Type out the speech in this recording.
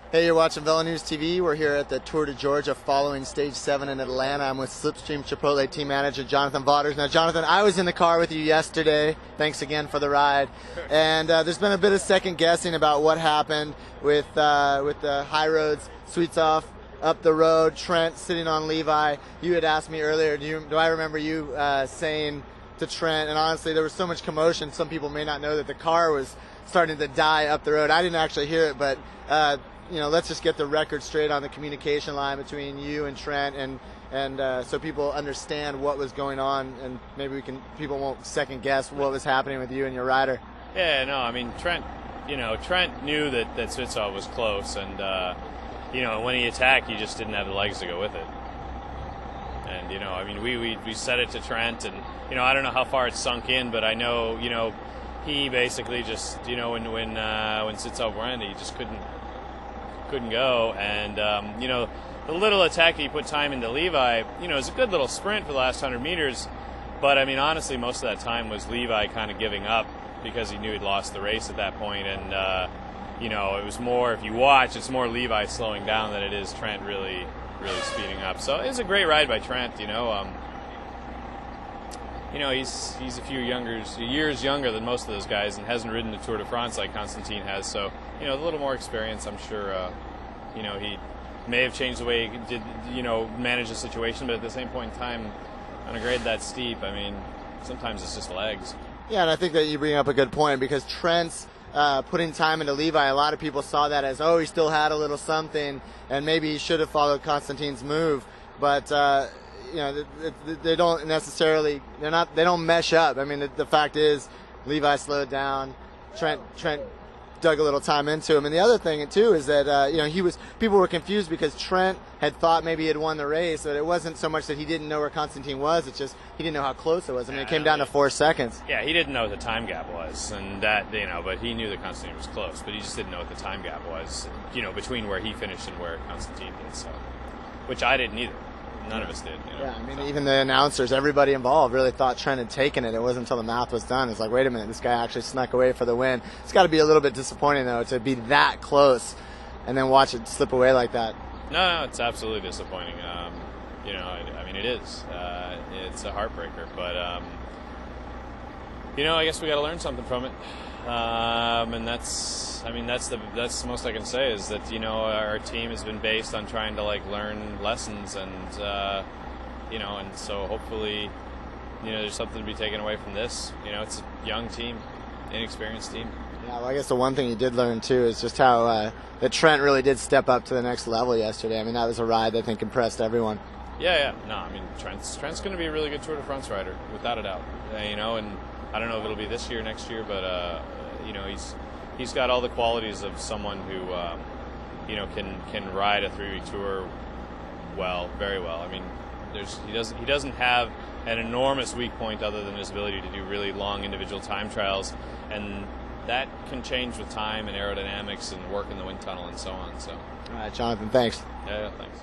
Hey, you're watching Velo News TV. We're here at the Tour de Georgia following Stage 7 in Atlanta. I'm with Slipstream Chipotle team manager Jonathan Vaughters. Now, Jonathan, I was in the car with you yesterday. Thanks again for the ride. And there's been a bit of second guessing about what happened with the high roads, sweets off, up the road, Trent sitting on Levi. You had asked me earlier, do I remember you saying to Trent, and honestly, there was so much commotion, some people may not know that the car was starting to die up the road. I didn't actually hear it, but let's just get the record straight on the communication line between you and Trent, and so people understand what was going on, and maybe people won't second guess what was happening with you and your rider. Yeah, no, I mean Trent knew that Svitsov was close, and when he attacked, he just didn't have the legs to go with it. And we said it to Trent, and I don't know how far it's sunk in, but I know he basically just when Svitsov went, he just couldn't go, and the little attack that he put time into Levi, it was a good little sprint for the last 100 meters, but I mean honestly most of that time was Levi kind of giving up because he knew he'd lost the race at that point, and it was more, if you watch, it's more Levi slowing down than it is Trent really speeding up. So it was a great ride by Trent. He's a few years younger than most of those guys, and hasn't ridden the Tour de France like Constantine has. So a little more experience. I'm sure he may have changed the way he did manage the situation, but at the same point in time, on a grade that steep, I mean sometimes it's just legs. Yeah, and I think that you bring up a good point, because Trent's putting time into Levi, a lot of people saw that as, he still had a little something, and maybe he should have followed Constantine's move, but they don't necessarily, they don't mesh up. I mean, the fact is, Levi slowed down, Trent dug a little time into him, and the other thing too is that people were confused because Trent had thought maybe he had won the race, but it wasn't so much that he didn't know where Constantine was, it's just he didn't know how close it was. I mean, it came down to 4 seconds. Yeah, he didn't know what the time gap was, and that but he knew that Constantine was close, but he just didn't know what the time gap was, between where he finished and where Constantine did. So, which I didn't either. None of us did. Yeah, I mean, even the announcers, everybody involved really thought Trent had taken it. It wasn't until the math was done. It's like, wait a minute, this guy actually snuck away for the win. It's got to be a little bit disappointing, though, to be that close and then watch it slip away like that. No, it's absolutely disappointing. I mean, it is. It's a heartbreaker, but I guess we got to learn something from it. And that's the most I can say is that our team has been based on trying to learn lessons, and and so hopefully there's something to be taken away from this. It's a young team, inexperienced team. Yeah, well, I guess the one thing you did learn too is just how that Trent really did step up to the next level yesterday. I mean, that was a ride that I think impressed everyone. Yeah. No, I mean Trent's going to be a really good Tour de France rider, without a doubt. And I don't know if it'll be this year, next year, but he's got all the qualities of someone who can ride a 3-week tour very well. I mean, he doesn't have an enormous weak point other than his ability to do really long individual time trials, and that can change with time and aerodynamics and work in the wind tunnel and so on. So, all right, Jonathan, thanks. Yeah, thanks.